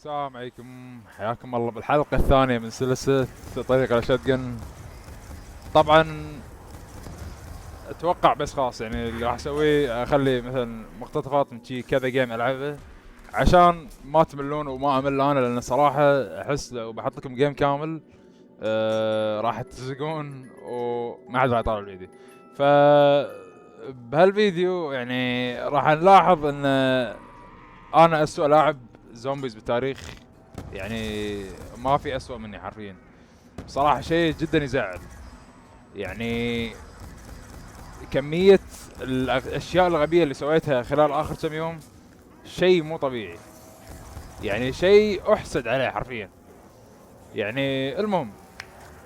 السلام عليكم، حياكم الله بالحلقة الثانية من سلسلة طريق الشotgun. طبعا اتوقع بس خلاص يعني اللي راح اسويه اخلي مثلا مقتطفات من شي كذا جيم العبه عشان ما تملون وما امل انا، لان صراحة احس لو بحط لكم جيم كامل راح تزقون وما حد راح يطالع الفيديو. ف بهالفيديو يعني راح نلاحظ ان انا اسوأ لاعب زومبيز بالتاريخ، يعني ما في اسوأ مني حرفيا. بصراحة شيء جدا يزعل، يعني كمية الاشياء الغبية اللي سويتها خلال اخر كم يوم شيء مو طبيعي، يعني شيء احسد عليه حرفيا. يعني المهم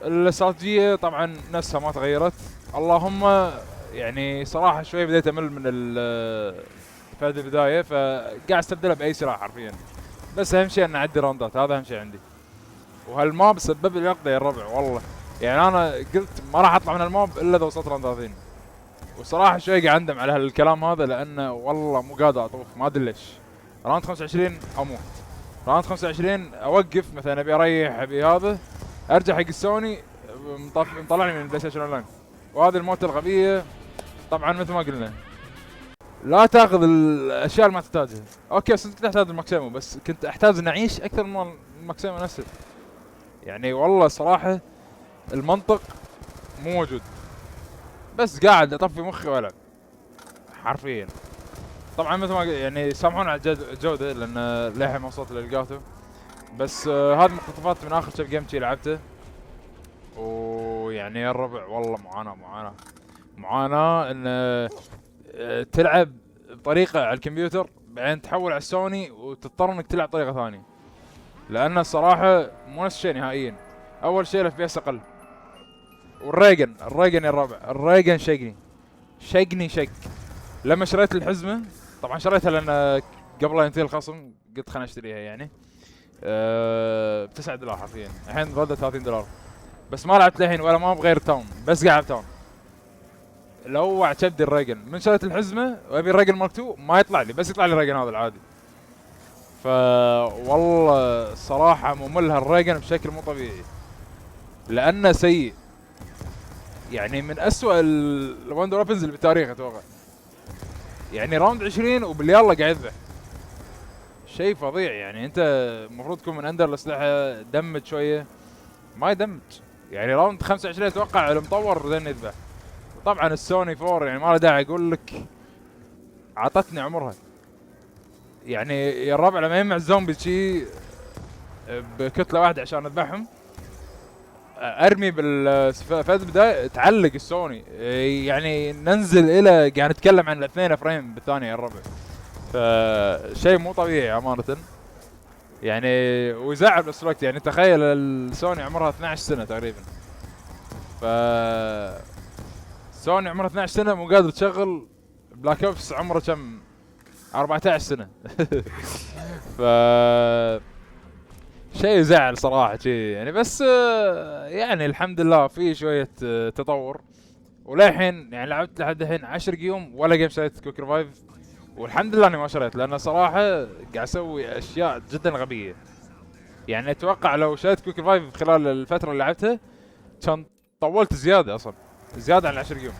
الاستراتيجية طبعا نفسها ما تغيرت، اللهم يعني صراحة شوي بديت امل من في هذه البداية، فقاعد استبدلها باي سلاح حرفيا. بس اهم شيء ان اعدي راوندات، هذا اهم شيء عندي. وهالماب سبب لي عقده يا الربع والله، يعني انا قلت ما راح اطلع من الماب الا اذا وصلت راوند 30. وصراحه شوي قاعد اندم على هالكلام هذا، لانه والله مو قادر اطوف، ما ادري ليش. راوند 25 اموت، راوند 25 اوقف مثلا ابي اريح ابي هذا، ارجع حق السوني مطلعني من البلاي ستيشن اون لاين. وهذه الموتة الغبيه. طبعا مثل ما قلنا لا تاخذ الاشياء اللي ما تحتاجها. اوكي بس انت كنت تحتاج الماكسيمو، بس كنت احتاج اني اعيش اكثر من الماكسيمو نفسه. يعني والله صراحة المنطق مو موجود، بس قاعد اطفي مخي والعب حرفيا. طبعا مثل ما يعني سامحونا على الجودة لان للحين ما وصلت للقاته، بس هذه مقتطفات من اخر كم جيم تي لعبته. ويعني يا الربع والله معاناة معاناة معاناة ان تلعب بطريقة على الكمبيوتر بعدين تحول على السوني وتضطر انك تلعب بطريقة ثانية، لان الصراحة مو نفس الشيء نهائيا. اول شيء الاف بي اس اقل، والريجن يا الربع الريجن شقني شق. لما شريت الحزمه، طبعا شريتها لان قبل لا ينتهي الخصم قلت خلنا اشتريها يعني ب $9 حرفيا، الحين ردت $30. بس ما لعبت للحين ولا ما بغير تاون، بس قاعد تاون. لو كبدي الريجن من شريت الحزمه وابي الريجن مارك 2 ما يطلع لي، بس يطلع لي الريجن هذا العادي. ف والله صراحه ممل هالريجن بشكل مو طبيعي، لانه سيء. يعني من اسوأ الوندر ويبنز اللي بالتاريخ اتوقع. يعني راوند 20 وباليلا قاعد يذبح، شيء فظيع. يعني انت المفروض تكون من اندر الاسلحه دمج شويه، ما يدمج. يعني راوند 25 اتوقع المطور ذن يذبح. طبعا السوني 4 يعني ما له داعي اقول لك، عطتني عمرها. يعني يا الربع لما يجمع الزومبي شي بكتله واحده عشان اذبحهم، ارمي في البدايه تعلق السوني، يعني ننزل الى قاعد نتكلم عن 2 فريم بالثانيه يا الربع. فشيء مو طبيعي امانه. يعني ويزعل بنفس الوقت، يعني تخيل السوني عمرها 12 سنه تقريبا. ف سوني عمرها 12 سنه مو قادر تشغل بلاك اوبس عمره كم؟ 14 سنه. ف شيء يزعل صراحه شيء يعني. بس يعني الحمد لله في شويه تطور. وللحين يعني لعبت لحد الحين 10 جيوم ولا جيم شريت كويك ريفايف، والحمد لله اني ما شريت، لان صراحه قاعد اسوي اشياء جدا غبيه. يعني اتوقع لو شريت كويك ريفايف خلال الفتره اللي لعبتها كان طولت زياده، اصلا زياده عن 10 جيوم.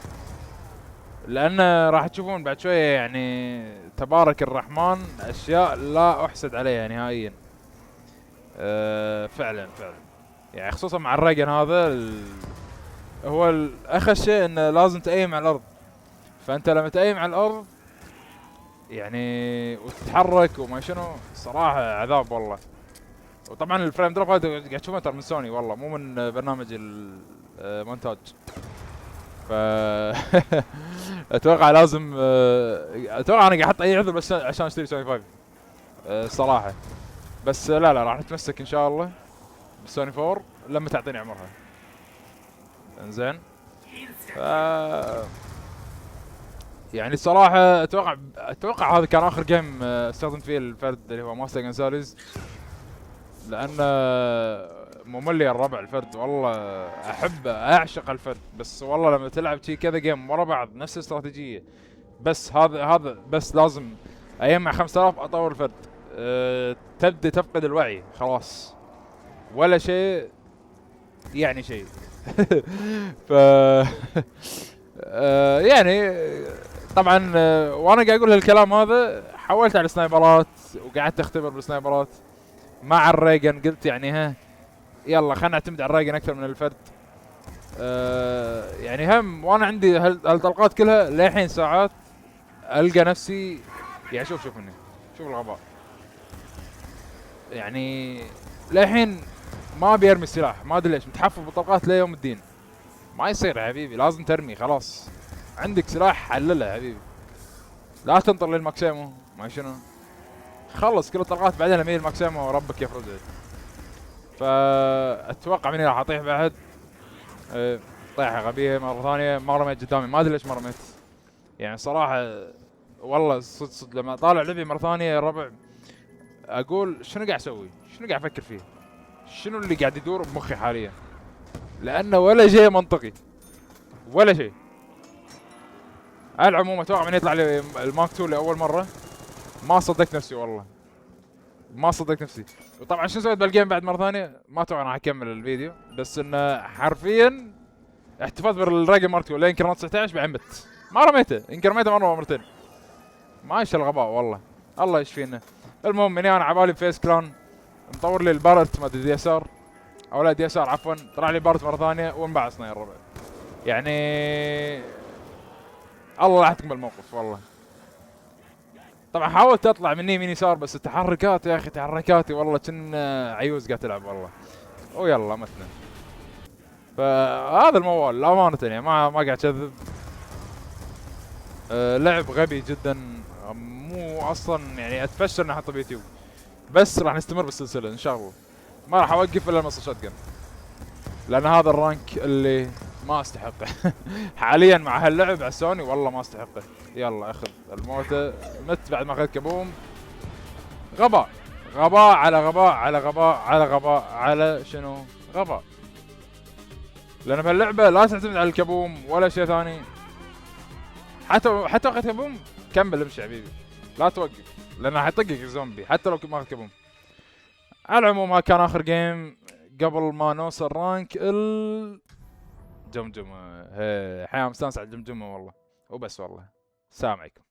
لان راح تشوفون بعد شويه يعني تبارك الرحمن اشياء لا احسد عليها نهائيا. فعلا فعلا. يعني خصوصا مع الريجن هذا هو الاخس شيء انه لازم تأيم على الارض. فانت لما تأيم على الارض يعني وتتحرك وما شنو، صراحه عذاب والله. وطبعا الفريم دروب هذا قاعد تشوفه ترى من سوني والله، مو من برنامج المونتاج. ف اتوقع لازم اتوقع انا قاعد احط اي عذر بس عشان اشتري سوني 5 صراحه. بس لا راح نتمسك ان شاء الله بالسوني 4 لما تعطيني عمرها. انزين. ف يعني صراحة اتوقع هذا كان اخر جيم استخدمت فيه الفرد اللي هو ماستر جنساليز، لان ممل يا الربع الفرد والله. احب اعشق الفرد، بس والله لما تلعب شي كذا جيم ورا بعض نفس الاستراتيجيه، بس هذا بس لازم اجمع 5000 اطور الفرد. تبدا تفقد الوعي خلاص، ولا شيء يعني شيء. ف يعني طبعا وانا قاعد اقول هالكلام هذا حولت على السنايبرات وقعدت اختبر بالسنايبرات مع الريجن. قلت يعني ها يلا خلنا نعتمد على الريجن اكثر من الفرد. يعني هم وانا عندي هالطلقات كلها للحين ساعات القى نفسي يعني شوف مني، شوف الغباء يعني للحين ما بيرمي السلاح، ما ادري ليش متحفظ بالطلقات ليوم الدين. ما يصير يا حبيبي، لازم ترمي خلاص، عندك سلاح حلله يا حبيبي، لا تنطر للماكسيمو ما شنو، خلص كل الطلقات بعدين لما الماكسيمو وربك يفرج. فاتوقع مني راح اطيح بعد. طيحه غبيه مره ثانيه، ما رميت قدامي، ما ادري ليش ما رميت يعني صراحه. والله صدق لما طالع لعبي مره ثانيه يا ربع اقول شنو قاعد اسوي؟ شنو قاعد افكر فيه؟ شنو اللي قاعد يدور بمخي حاليا؟ لانه ولا شيء منطقي، ولا شيء. على العموم اتوقع من يطلع لي الماك 2 لاول مره ما صدقت نفسي، والله ما صدقت نفسي. وطبعا شنو سويت بالجيم بعد مره ثانيه؟ ما اتوقع راح اكمل الفيديو، بس انه حرفيا احتفظت بالراجل مارك 2 لين كرنت 19 بعدين مت. ما رميته، يمكن رميته مره مرتين. ماشي الغباء والله، الله يشفينا. المهم اني انا عبالي فيس كلان مطور لي البارت ما ادري دي اس ار او لا دي اس ار عفوا، طلع لي بارت مره ثانيه وانبعثنا يا الربع. يعني الله لا تقبل الموقف والله. طبعا حاولت اطلع من يمين يسار بس التحركات يا اخي تحركاتي والله كنا عيوز قاعد تلعب والله. ويلا متنا. فهذا الموال امانه يعني ما قاعد اكذب. لعب غبي جدا، مو اصلا يعني اتفشل اني احطه بيوتيوب، بس راح نستمر بالسلسله ان شاء الله. ما راح اوقف الا لما اصل شوتجن، لان هذا الرانك اللي ما استحقه. حاليا مع هاللعب على السوني والله ما استحقه. يلا اخذ الموتة، مت بعد ما اخذت كبوم. غباء غباء على غباء على غباء على غباء على شنو غباء. لان بهاللعبه لا تعتمد على الكبوم ولا شيء ثاني. حتى اخذت كبوم كمل امشي حبيبي، لا توقف لانه حيطقك الزومبي حتى لو ما اخذ كبوم. على العموم هذا كان اخر جيم قبل ما نوصل رانك الجمجمه. حياه مستانس على الجمجمه والله. وبس والله، السلام عليكم.